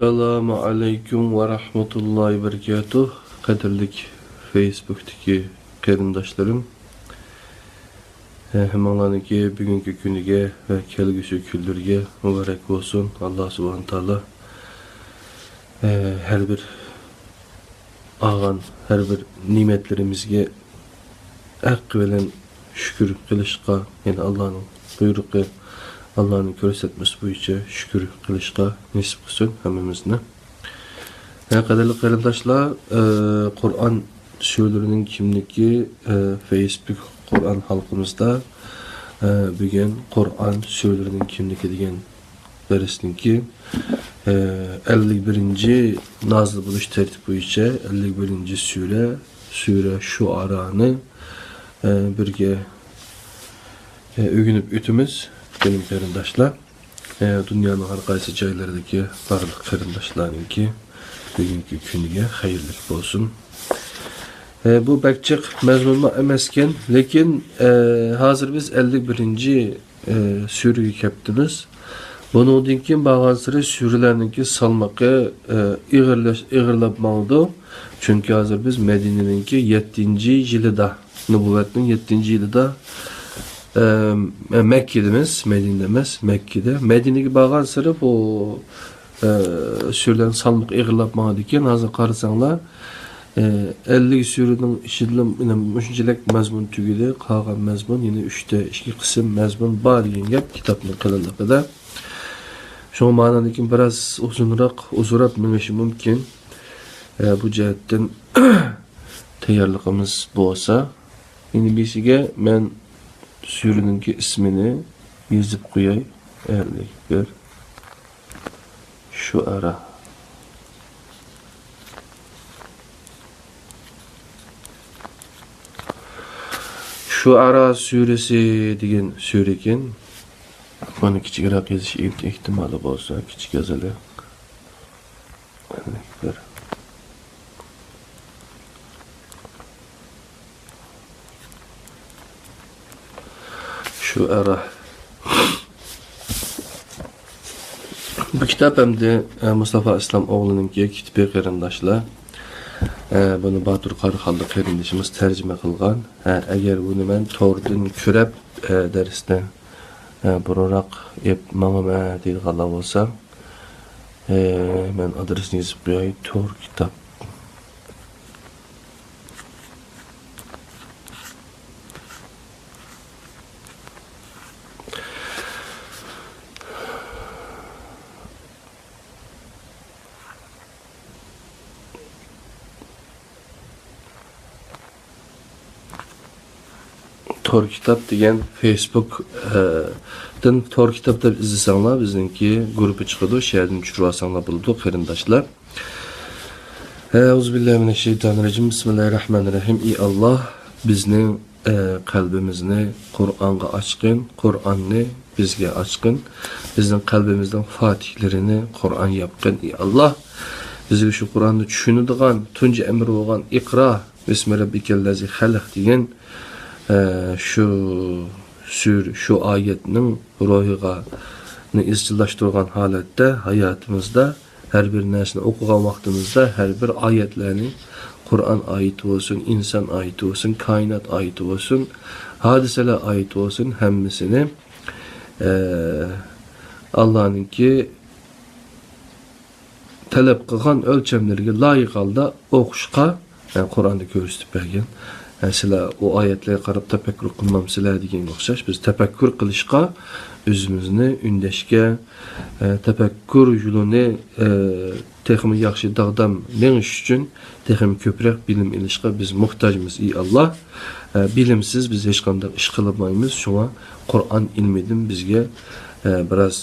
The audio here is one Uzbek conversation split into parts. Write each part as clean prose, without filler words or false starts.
Assalamu alaikum wa rahmatullahi wa barakatuh. Qadirlik Facebook'taki qarindoshlarım. Hammalarniki bugungi kuniga va kelgusi kunlarga muborak bo'lsin. Alloh subhanahu taolo har bir har bir ne'matlarimizga haqqi bilan shukr qilishga, ya'ni Allohning buyrug'i, Allah'ın ko'rsatmasi bo'yicha shukr qilishga nasib qilsin hammamizni. Qadrli qarindoshlar, Qur'on suralarining kimligi Facebook Qur'on halqimizda bugun Qur'on suralarining kimligi degan darsniki 51. nazil bo'lish tartibi bo'yicha 51. sura Shuara'ni birga o'rganib o'tamiz. Benim qarindoshlar, dunyoning har qaysi joylaridagi barliq qarindoshlarningki bugungi kuniga xayrli bo'lsin. Bu bakchiq mazmunma emasken, lekin hozir biz 51. suraga kelibmiz. Bundan keyin bag'asiri suralarningki salmoqi ig'irlab mavdu. Chunki hozir biz Madinaninki 7-yilida, nubuvatning 7-yilida Mekke'demiz, Medine'de emas, Mekke'de. Medine'ge bağlan sıra bu sürülen salmık eğirlapmağı diken hazır qarasanglar 50 sürünün işidilim müşüncelek mezmun tügüde, qalğan mezmun yine 3'te 2 qism mezmun bar degan gap kitobning qilinligida. Şu ma'nodagi biraz uzunroq menishi mumkin. Bu jihatdan tayyorligimiz bo'lsa, endi besiga men sürününki ismini yazıp koyay. Eğerlikler. Şuara. Şuara suresi degan sure ekan. Buni kichikroq yozish ehtimoli bo'lsa, kichik yoziladi. Eğerlikler. Şuara. Bu kitap hem de Mustafa İslam oğlununki kitibi qarindoshlar. Bunu Batur Qarıxallı qarindoshimiz tercüme qilgan. Agar buni men to'g'ridan ko'rib darsda burunroq manga deydiganlar bo'lsa, men adresini yozib qo'yay. To'g'ri kitap. Tor kitap degan Facebook'dan Tor kitap deb izlasanglar bizningki guruhi chiqadi, o'sha yerdan tushirib olsanglar bo'ladi qarindoshlar. Euzubillahimineşşeytanirracim. Bismillahirrahmanirrahim. Ey Allah, bizning qalbimizni Qur'onga ochqin, Qur'onni bizga ochqin. Bizning qalbimizning fatihlarini Qur'on yopqin. Ey Allah, bizga shu Qur'onni tushunadigan, tunji amr bo'lgan Iqra bismi robbikallazi xalaq degan şu ayetning ruhiga izchillashtirgan holatda hayotimizda her bir narsani o'qigan vaqtimizda her bir oyatlarni Qur'on oyati bo'lsin, inson oyati bo'lsin, koinot oyati bo'lsin, hodisalar oyati bo'lsin, hammasini Allohninki talab qilgan o'lchamlarga loyiq holda o'qishga Qur'onda ko'rsatib bergan. Sizlar o ayetleri qarab tefekkür qilmamsizlar degan o'xshash. Biz tefekkür qilishga, o'zimizni undashga, tefekkür yo'lini texmi yaxshi dag'dam menish uchun texmi ko'proq bilim ilishga biz muhtojmiz. Ey Allah, bilimsiz biz hech qanday ish qilmaymiz. Shunga Qur'on ilmidan bizga biraz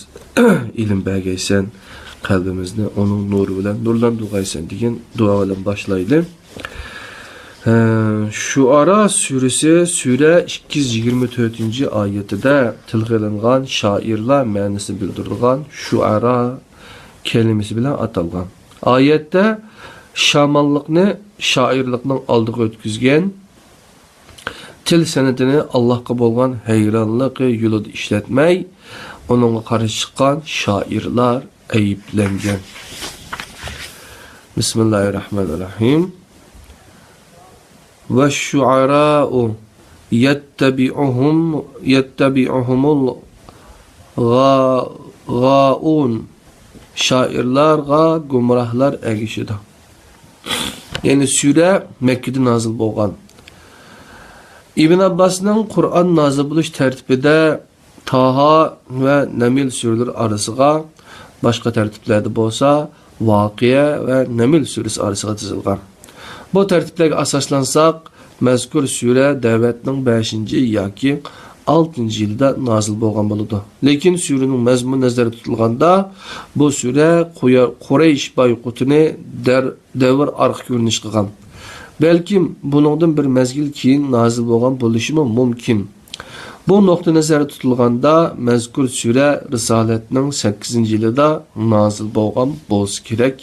ilim bergaysan, qalbimizni onun nuri bilan nurlantirgaysan degan duo bilan boshlaydi. Şuara suresi sure 224. ayetida tilg'ilingan shoirlar ma'nosini bildirgan Şuara kelimesi bilan atalgan. Ayetda shamonlikni shoirlikning oldiga o'tkazgan, til san'atini Allohga bo'lgan hayronlik yo'lida ishlatmay, onunla qarşı çıkan şairler ayıplengen. Bismillahirrahmanirrahim. Ve şuara'u yettebi'uhumul gâun. Şairlarga gumrahlar egişidi. Yani sure Mekke'de nazil bolgan. İbn Abbas'ın Kur'an nazil buluş tertibide Taha ve Nemil sureleri arasıga başka tertiplerde bolsa Vakiye ve Nemil suresi arasıga tizilgan. Bu tertiplerge asaslansak mezkur sure devletning 5-ci yoki 6-cı yılda nazil bolgan boludu. Lekin surenin mezmunu nazarda tutilganda bu sure Quraysh boyqutini davr arq ko'rinish qilgan. Belkim buningdan bir mezgil keyin nazil bolgan bo'lishi mumkin. Bu nuqta nazarda tutilganda mezkur sure Risolatning 8-ci yılda nazil bolgan bo'lsa kerak.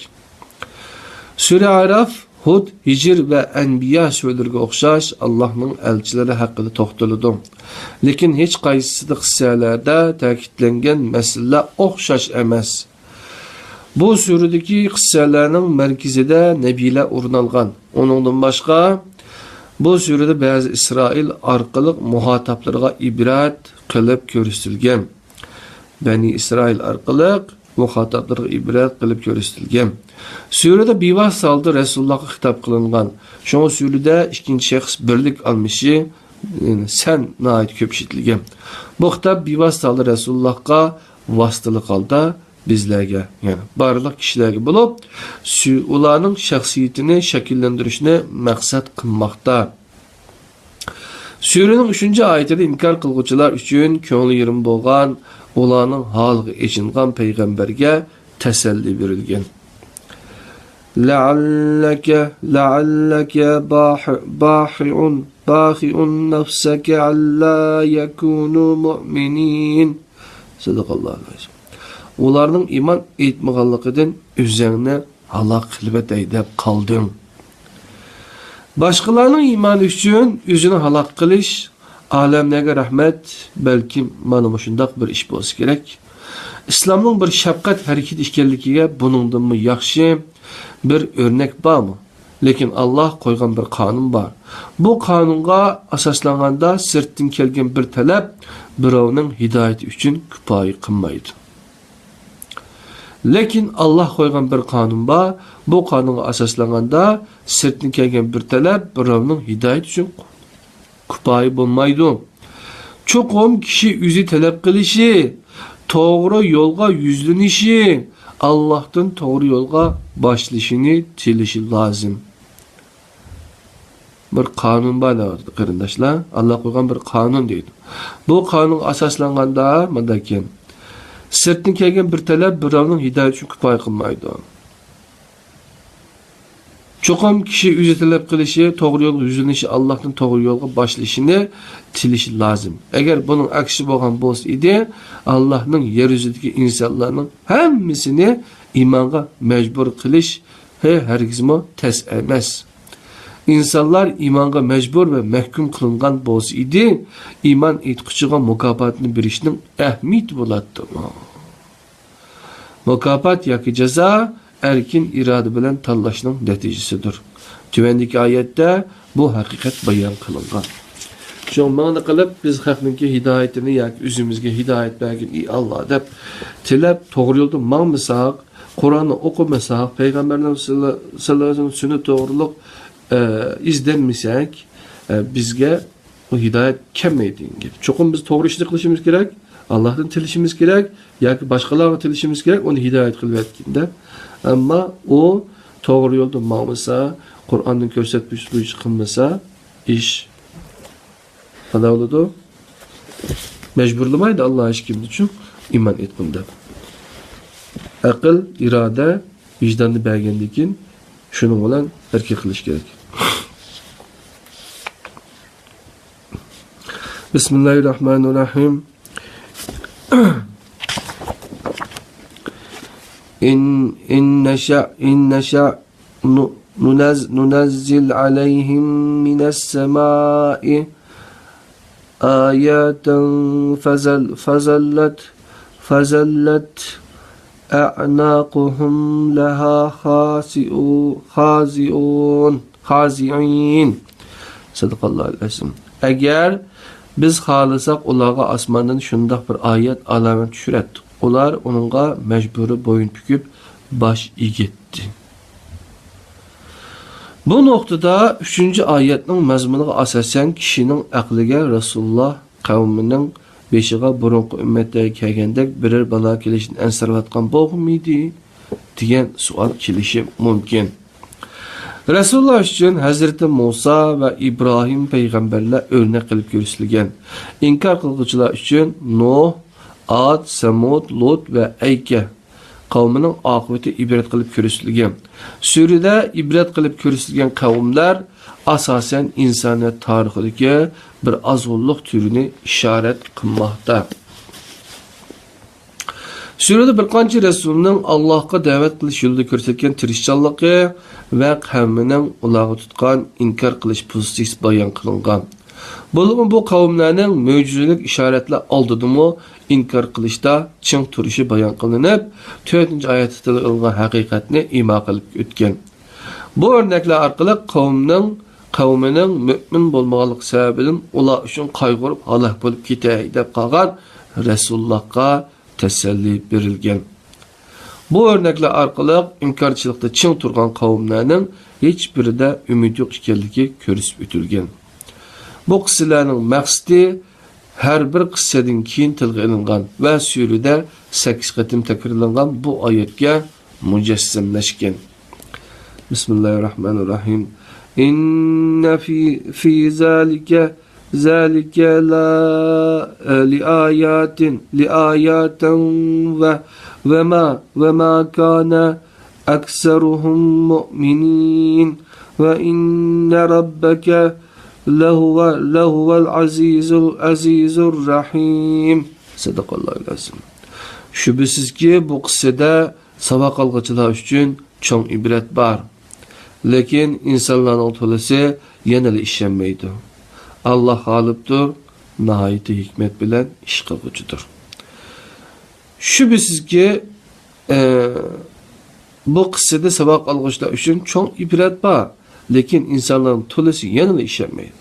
Sure Araf, Hud, Hicr ve Enbiya sureleriga o'xshash Allohning elchilari haqida to'xtaladi. Lekin hech qaysi qissalarda ta'kidlangan masala o'xshash emas. Bu suredagi qissalarning markazida nabiylar o'rin olgan. Uningdan boshqa bu surada ba'zi Isroil orqali muhatoblarga ibrat qilib ko'rsatilgan. Bani Isroil orqali muhatoblarga ibrat qilib ko'rsatilgan. Surada bevosita holda Rasulullohga xitob qilingan. Shunga surada ikkinchi shaxs birlik almishi sen nayt ko'p ishlatilgan. Bu xitob bevosita holda Rasulullohga vositalik holda bizlarga, ya'ni barliq kishilarga bo'lib, ularning shaxsiyatini shakllantirishni maqsad qilmoqda. Suraning 3-oyatida inkor qilguvchilar uchun ko'ngli yerim bo'lgan, ularning holiga echingan payg'ambarga tasalli berilgan. La'allaka bahi'un nafsaka alla yakunu mu'minin. Sadaqallohu azim. Ularning iman etmaganligidan o'zingni halok qilib etay deb qolding. Boshqalarning iymoni uchun o'zini halok qilish olamlarga rahmat, balkim mana shundoq bir ish bo'lsa kerak. Islomning bir shafqat harakat ekanligiga buningdan yaxshi bir o'rnak bormi? Lekin Alloh qo'ygan bir qonun bor. Bu qonunga asoslanganda sirtdan kelgan bir talab birovning hidoyati uchun kifoya qilmaydi. Lekin Alloh qo'ygan bir qonun bor. Bu qonunga asoslanganda sirtdan kelgan bir talab birovning hidoyati uchun kifoya bo'lmaydi. Cho'qim kishi o'zi talab qilishi, to'g'ri yo'lga yuzlanishi, Allohdan to'g'ri yo'lga boshlashini tilishi lozim. Bir qonun bor deydi qarindoshlar. Alloh qo'ygan bir qonun deydi. Bu qonun asoslanganda madakin sirtdan kelgan bir talab birovning hidoyati uchun kifoya qilmaydi. Cho'qim kishi o'zi talab qilishi, to'g'ri yo'lga yuzlanishi, Allohning to'g'ri yo'lga boshlashini tilishi lozim. Agar buning aksi bo'lgan bo'lsa edi, Allohning yer yuzidagi insonlarning hammasini iymonga majbur qilish hargizmo tas emas. İnsanlar iymonga majbur va mahkum qilingan bo'lsa edi, iymon etquchiga mukofotni berishning ahamiyati bo'ladi. Mukofot yoki jazo erkin iroda bilan tanlashning natijasidir. Tuvandagi oyatda bu haqiqat bayon qilingan. Shu ma'no qilib biz xalqning hidoyatini yoki o'zimizga hidoyat bergin ey Alloh deb tilab to'g'ri yo'lda mangmasak, Qur'onni o'qimasak, payg'ambarning sallallohu alayhi vasallam sunnat to'g'riliq izlenmesek bizge o hidayet kelmeydiğin gibi. Çokum biz doğru işini kılışımız gerek, Allah'tan tilişimiz gerek, ya ki başkalarına tilişimiz gerek, onu hidayet kılıp etkinde. Ama o doğru yolda mağmasa, Kur'an'ın göstermiş bu iş kılmasa, iş ne oldu? Mecburlamaydı Allah'a işkimdi için iman etmemde. Akıl, irade, vicdanlı belgendikin, şunun olan erkek kılış gerek. Bismillahirrahmanirrahim. İn neşa nunazzil aleyhim mines semai ayaten fazallet أعناقهم لها خازئون. Sadaqallahu azim. Agar biz xolisak ularga osmondan shundoq bir oyat alomat tushirdik. Ular uningga majburi bo'yin bukib bosh egitdi. Bu nuqtada 3-oyatning mazmuniga asosan kishining aqliga Rasululloh qavmining beshiga burunqi ummatga kelgandek biror balo kelishini ansirayotgan bo'g'midi degan savol kelishi mumkin. Rasululloh uchun Hazreti Musa va Ibrohim payg'ambarlar o'rnak qilib ko'rsatilgan. Inkor qiluvchilar uchun Nuh, Ad, Samud, Lut va Ayka qavmining oqibati ibrat qilib ko'rsatilgan. Surada ibrat qilib ko'rsatilgan qavmlar asosan insoniyat tarixidagi bir azg'unlik turini ishorat qilmoqda. Surada bir qancha rasulning Allohga da'vat qilish yo'lida ko'rsatgan tirishchanligi va qavmining ularga tutgan inkor qilish pozitsiyasi bayon qilingan. Bu qavmlarning mo'jizalik ishoratlar oldidimi inkor qilishda ching turishi bayon qilinib, 4-oyatda ilg'an haqiqatni imo qilib o'tgan. Bu o'rnaklar orqali qavmining mu'min bo'lmaganlik sababidan ular uchun qayg'urib halok bo'lib ketay deb qolgan Rasulullohga tasalli berilgan. Bu o'rnaklar orqali inkorchilikda ching turgan qavmlarning hech birida umid yo'q ekanligi ko'rsatib o'tilgan. Bu qissalarning maqsadi har bir qissadan keyin tilga olingan va surada 8 qatim takrorlangan bu oyatga mujassamlashgan. Bismillahirrahmanirrahim. Inna fi zalika liayatin ve ma kana aksaruhum mu'minin ve inne rabbeke lehuvel azizur rahim. Sadaqallahu azim. Şüphesizki bu qissada sabaq algıcılar üçün çoğ ibret var. Lekin insanların tolası yenili işlenmeydi. Allah g'olibdir, nihoyatda hikmat bilan ish qiluvchidir. Shubhasizki bu qissada saboq olg'uvchilar uchun cho'ng ibrat bor, lekin insonlarning to'lasi yana ishonmaydi.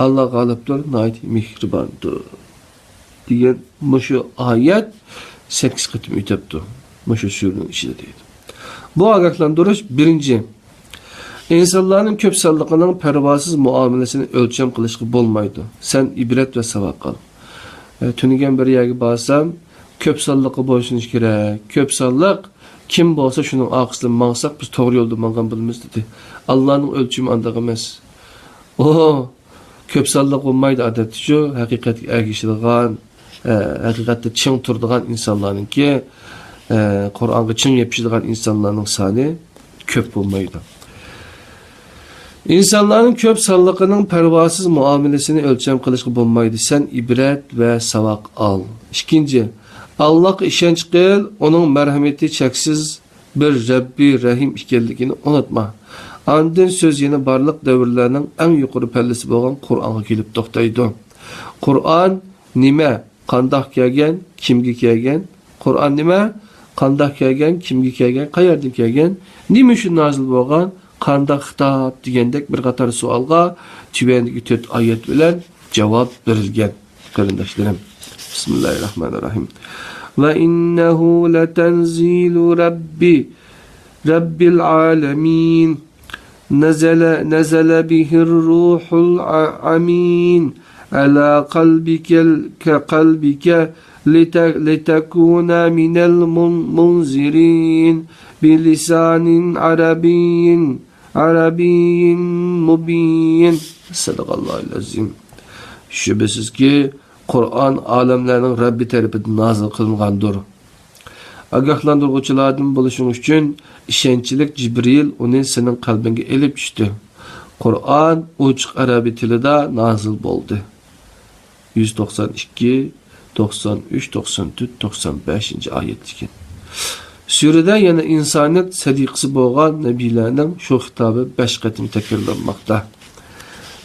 Allah g'olibdir, nihoyat mehribondir degan mushu oyat 8 qatim o'tibdi. Mushu suraning ichida deydi. Bu ogohlantirish birinchi. İnsanların köp sallıqının pervasız muamelesini ölçem qilishga bo'lmaydi. Sen ibret ve savaq qil. Tunigan bir yerga borsam, köp sallıqı bo'lishinish kerak. Köp salliq kim bo'lsa shuning oqisida mansaq biz to'g'ri yo'lda mangan bilamiz dedi. Allohning o'lchimi andaq emas. Köp salliq bo'lmaydi odatda shu haqiqatga ergishilgan, haqiqatda ching turadigan insonlarningki, Qur'onga ching yepishadigan insonlarning soni köp bo'lmaydi. İnsanların köp sallıqının pervasız muamelesini ölçem qilishga bo'lmaydi. Sen ibret ve savaq al. İkinci, Allah'a işenç qil, onun merhameti cheksiz bir Rabbi Rahim ekanligini unutma. Andın söz yeni barliq davrlarning eng yuqori pallasi bo'lgan Qur'onga kelib to'xtaydi. Qur'on nima, qandoq kelgan, kimga kelgan? Qur'on nima, qandoq kelgan, kimga kelgan, qayerdan kelgan? Nima uchun nozil bo'lgan? Qandoq xitob degandek bir qator savolga tuvandagi 4 oyat bilan javob berilgan. Qarindoshlarim, Bismillahirrahmanirrahim. Va innahu latanzilu rabbil alamin. Nazala bihir ruhul amin ala qalbika litakuna minal munzirin bilisanin arabiyyin mubin. Sadaqallahu azim. Şüphesiz ki Kur'an alemlerinin Rabbi tarafından nazil kılıngandır. Agahlandırıcılardan buluşun için işençilik Cibril onu senin kalbine elip düştü. Kur'an uçuk Arabi tilida nazil oldu. 192, 93, 94, 95. ayet diken. Surada yana insaniyat sadiqisi bo'lgan nabiylarning shu xitobi 5 qatim takrorlanmoqda.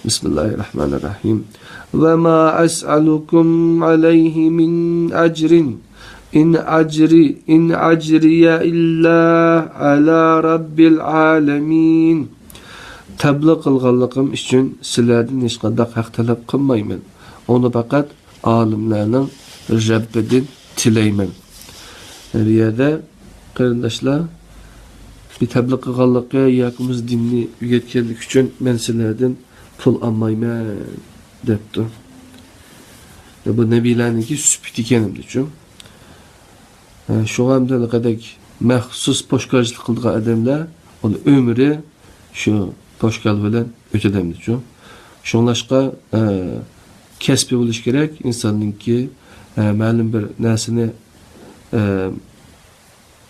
Bismillahirrahmanirrahim. Va ma as'alukum alayhi min ajrin in acriye illa ala rabbil alamin. Təbliğ qılğanlığım üçün sizlərdən heç qandaq haqq tələb qılmayman. Onu faqat alimlərinin Rabbidən tiləyman. Bu yerdə qarindaşlar bir təbliğ qılğanlıqqa yakımız dinni ügetkenlik üçün mən sizlərdən pul almayman depdi. Bu nəbilərninki sübut ekanimdi üçün. Şoğa hamda qədək məxsus poşkarcılıq qıldığı adamlar onu ömrü şu poşkal bilan ötədəmdi üçün. Şoңlaşqa kəsbi buluş gerek insanınki ma'lum bir narsani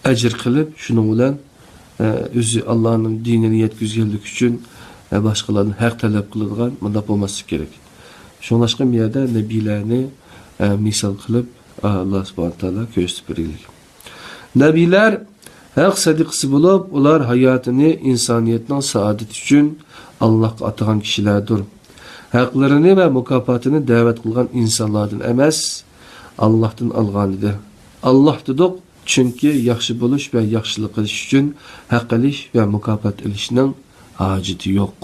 əcr qilib şunun bilan özü Allah'ın dinini yetkizgenlik üçün başqalarının haq tələb qıladigan mundaq olması gerek. Şoңlaşqa bir yerdə nəbilərini misal qılıb Allah subhanahu taala göstərib berýär. Nəbilər haq sadiqsi bulup, ular hayatını insaniyetinin saadeti üçün Allah'a atagan kişilerdir. Haklarını ve mukafatını davet kılgan insanlardan emas, Allah'tan alganidir. Allah dedik çünkü yaxşı buluş ve yaxşılık qilish üçün haq qilish ve mukafat ilishning haceti yok.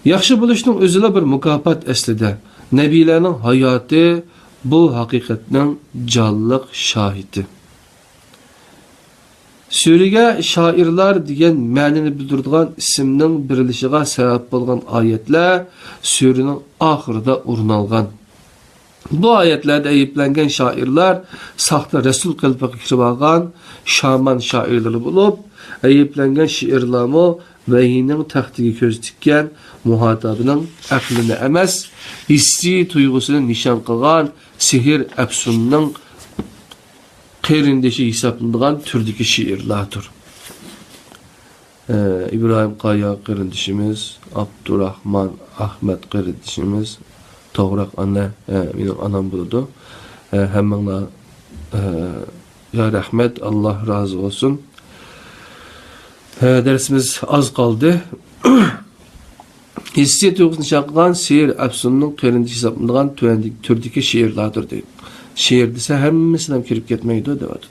Yaxşı buluşning özüle bir mukafat aslida. Nebilerinin hayatı bu hakikatning canlıq şahidi. Surəyə şairlar degan ma'nini bildirdigan ismning birilishiga sabab bo'lgan oyatlar surənin oxirida o'rnalgan. Bu oyatlarda ayıplangan shoirlar saxta rasul qilib kirib olgan shaman shoirlar bo'lib, ayıplangan she'rlarmo vahiyning taxtiga ko'z tikkan muhotabining aqlini emas, hissiy tuyg'usini nishon qilgan sehr afsunning qeyrindeşi hesaplanılan türdeki şiirlardır. İbrahim Kaya qeyrindeşimiz, Abdurrahman Ahmet qeyrindeşimiz, Toğraq anne, benim anam buldu. Hemenla ya rahmet, Allah razı olsun. Dersimiz az kaldı. Hissiyet tuygusunu şarkılan şiir Efsun'un qeyrindeşi hesaplanılan türdeki şiirlardır deyip. Şiir dese hemmesinden kirip gitmeydi de vardı.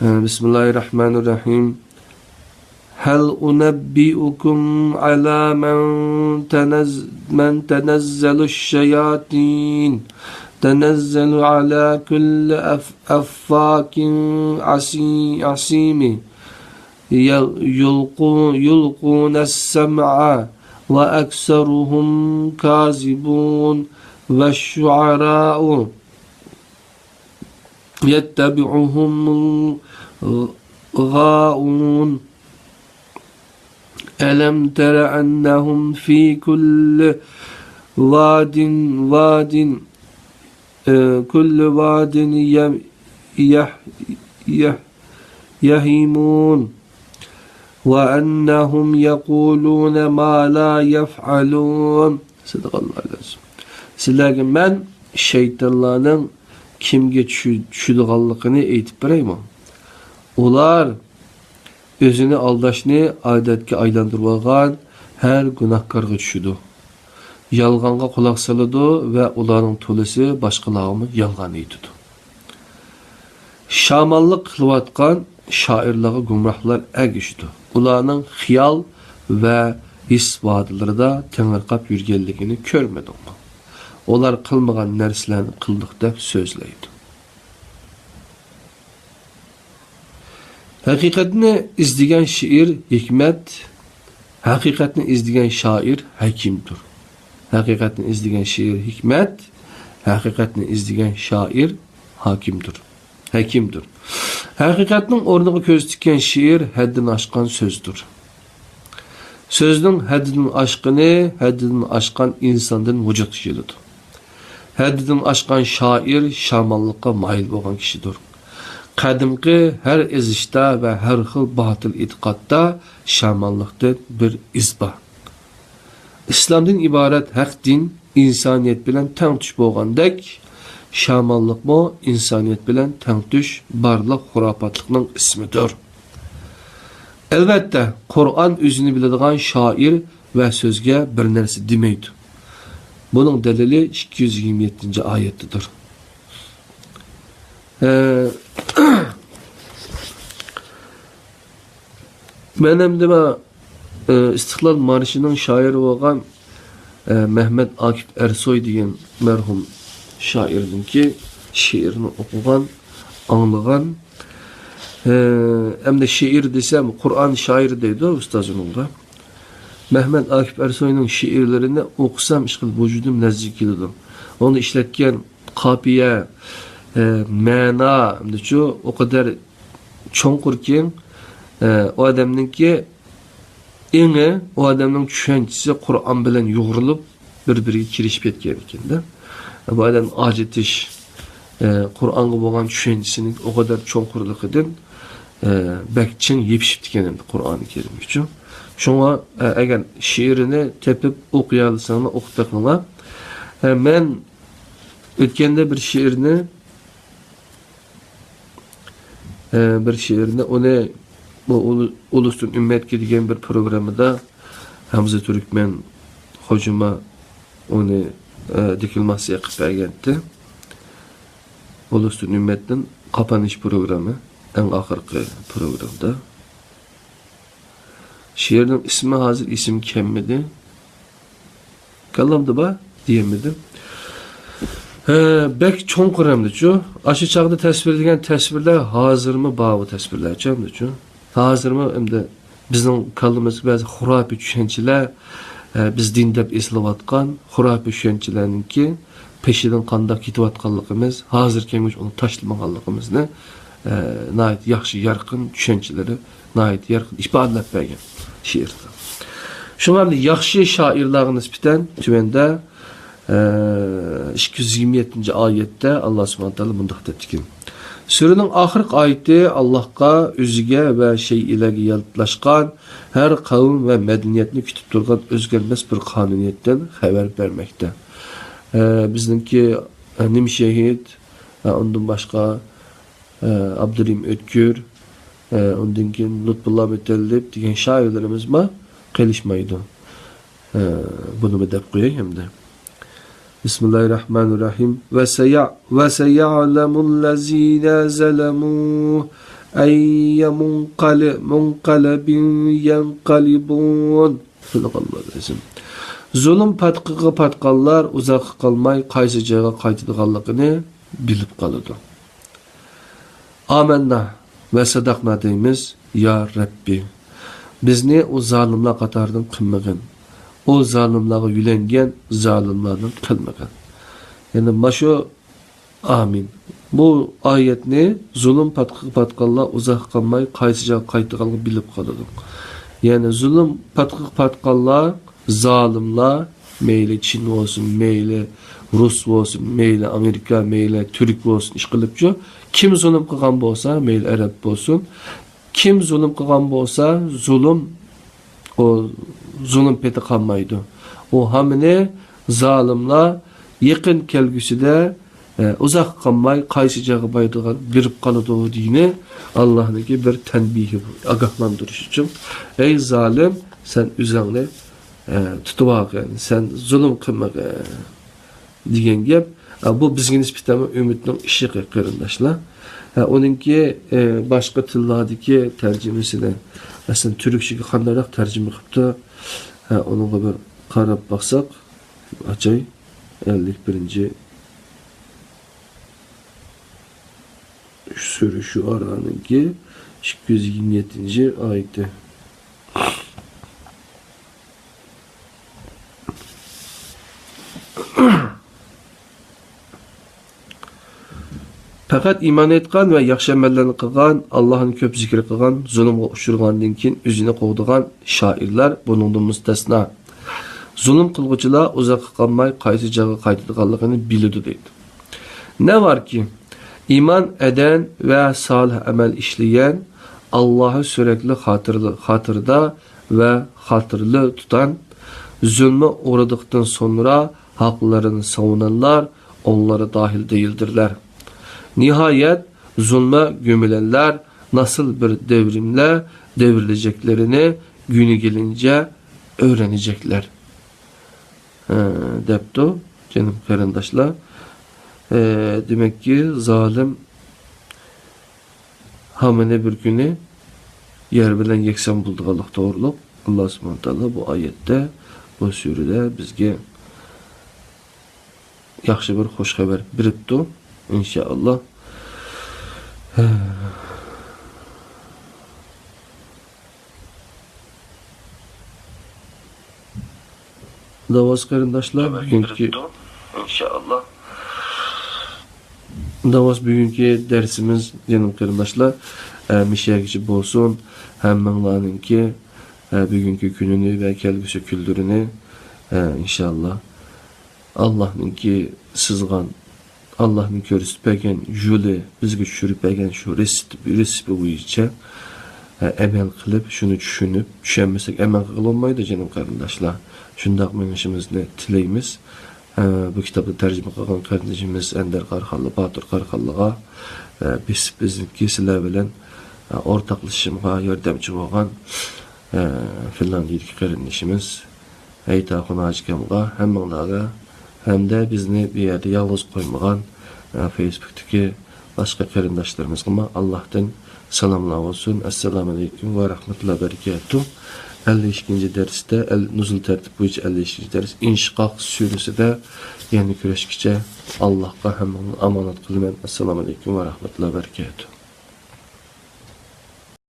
Bismillahirrahmanirrahim. Hal unabbiukum ala men tenezzelu'ş şeyatin. Tenezzelu ala kulli affakin asimi. Yulqunas sem'a ve ekseruhum kazibun. والشعراء يتبعهم الغاوون ألم تر أنهم في كل واد يهيمون وأنهم يقولون ما لا يفعلون. صدق الله العظيم. Sizlerge men şeytanların kimge düşüdüğanlıqını eytip bereyim. Ular özünü aldaşını adetke aylandırılgan her günahkarga düşüdü. Yalğanğa kulak salıdı ve uların tolisi başkalarını yalğan eytidi. Şamanlık kılıvatkan şairlığı gümrahlar əgişdi. Ularının xiyal ve his vadileri da tengirqap yürgenligini körmedi. Onlar kılmagan nerslerini kıldık dep sözleydi. Hakikatini izdigen şiir hikmet, hakikatini izdigen şair hakimdir. Hakikatini izdigen şiir hikmet, hakikatini izdigen şair hakimdir. Hakikatinin ornuğu köz diken şiir haddini aşkan sözdür. Sözün haddini aşkan insandan vücut şiiridir. Haddini aşkan şair şamanlıkka mail boğan kişidir. Kadimki her ezişte ve her xil batıl itiqadda şamanlıkta bir izba. İslam'dan ibaret haq din insaniyet bilen teng tuş boğandek, şamanlık mı insaniyet bilen teng tuş barlıq xurapatlıqның ismidir. Elbette Kur'an özünü biladigan şair ve sözge bir nersi demeydi. Bunun delili 227. ayettidir. E, Men endi İstiklal Marşı'nın şairi olan Mehmet Akif Ersoy degan merhum şairdinki şiirini okugan, anlagan. Hem de şiir desem Kur'an şairi deydi o ustazımda. Mehmet Akif Ersoy'un şiirlerini okusam işgal vücudum lezzet geliyor. Onu işletken kafiye, mana, o kadar çonkur ki o adamınki enge o adamın düşüncesi Kur'an bilen yoğrulup bir-biriga kirişip ketken ekende. Bu adam acetiş Kur'an'a bolan düşüncesinin o kadar çonkurluqydan bekçin yepişip dikenen Kur'an-ı Kerim üçün. Şoňa eger şiirini tepip okuýalysana okutaqňa men ötkende bir şiirini onu bu Ulusun Ümmetki degan bir programda Hamza Türkmen hocama onu dikilmasiya qilib bergandi. Ulusun Ümmet'in kapanış programı, en ahırkı programda. Şiirin ismi hazır, isim kemmedi. Kallamdı ba diyemedim. Bek çoğun kuramdı şu. Aşı çağda tasvir edilen tasvirler hazır mı bağlı tasvirler çağımdı şu. Hazır mı hem de bizim kaldığımız bazı hurafi düşünceler biz dindep eslivatkan hurafi düşüncelerinki peşiden kandak kitivatkanlığımız hazır kemiş onu taşlamakanlığımız ne nait yaxşı yarkın düşünceleri nait yarkın ifadelep bergen şiirde. Şunlarla yaxşı şairlerin nispeten tüvende 227. ayette Allah subhanahu wa ta'ala mundaq depdikin. Surenin ahirki ayeti Allah'a, özüge ve şey ile yalıtlaşkan her kavim ve medeniyetini kütüp durgan özgelmez bir kanuniyetten haber vermekte. Bizimki Nimşehit, ondan başka Abdurrahim Ötkür, ondan ki Lütfullah Mütellip diyen şairlerimiz mi gelişmeydi. Bunu bir dep koyayım hem de. Bismillahirrahmanirrahim. Ve seya'lemul-lezine zelemu eyye munqalibin yenqalibun. Zulüm patqıqı patqallar uzaq qalmay qaysı jaga qaytıdığanlığını bilip qalıdı. Amenna ve sadaqna deymiz ya Rabbi. Bizni o zalimlar qatardan qılmagın. O zalimlarga yülengen zalimlardan qılmagın. Yani maşo amin. Bu ayetni zulüm patqıqı patqallar uzaq qalmay qaysı jaga qaytıdığanlığını bilip qalıdı. Yani zulüm patqıqı patqallar zalimler meyle Çin olsun, meyle Rus olsun, meyle Amerika, meyle Türk olsun iş qılıpçı. Kim zulüm qılgan bolsa, meyle Arap olsun. Kim zulüm qılgan bolsa, o zulüm peti qalmaydı. O hamine zalimler yakın kelgüsüde uzaq qalmay qaysı jaga baydygan birip qalıdı dini Allah'nınki bir tenbihi, agahlandırış için. Ey zalim sen üzerine tutubaqın, sen zulüm qılmaqın degan gap. Bu bizga nisbatan ümitning işiqi qarindoshlar. Onunki başqa tillardagi tarjimasini aslında Türkçeге qandayroq tarjima qilibdi. Onunga bir qarab baqsaq, acay 51. Sure şu aranınki 227. ayeti. Fakat iman etken ve yaxşı amellerini kılgan, Allah'ın köp zikri kılgan, zulümge uçurgandan keyin özüne qoğduğan şairler bunundan müstesna. Zulüm kılgıcılar uzak kalmay qaysı jaga qaytıdığanlığını bilidi deydi. Ne var ki iman eden ve salih amel işleyen, Allah'ı sürekli hatırda ve hatırlı tutan, zulme uğradıktan sonra haklarını savunanlar onlara dahil değildirler. Nihayet zulme gömülenler nasıl bir devrimle devrileceklerini günü gelince öğrenecekler. Depto canım karandaşlar. Demek ki zalim hamene bir günü yer bilen yeksan bulduğalık doğruluk. Allah subhanahu taala bu ayette, bu surede bizge yaxşı bir hoş haber biripti. İnşallah. Davas karındaşlar bugünkü inşallah. Davas bugünkü dersimiz canım karındaşlar mişergici bolsun hemmenlarının ki bugünkü gününü ve kelgüsü küldürünü inşallah Allah'ın ki sızgan Allah'ın körüspegen jüle bizge çürüpegen şu resipi boyunca emel kılıp şunu düşünüp düşünmesek emel kılınmaydı canım kardeşler. Şundak menişimizni tileyimiz. Bu kitabı tercüme kılan kardeşimiz Ender Karkallı, Batur Karkallı'ga bizimki sizler bilen ortaklaşımga yardımcı olan Finlandiyadaki kardeşimiz Eytahun Hacıkam'a hem onlara hem de bizni bir yerde yalnız koymayan Facebook'taki başka kardeşlerimizle Allah'tan selamlar olsun. Esselamu Aleyküm ve Rahmetullahi Berekatuhu. 52. derste nuzul tertip boyunca 52. ders İnşikak suresi de yeni küreşkice Allah'a hem emanet kılmen. Esselamu Aleyküm ve Rahmetullahi Berekatuhu.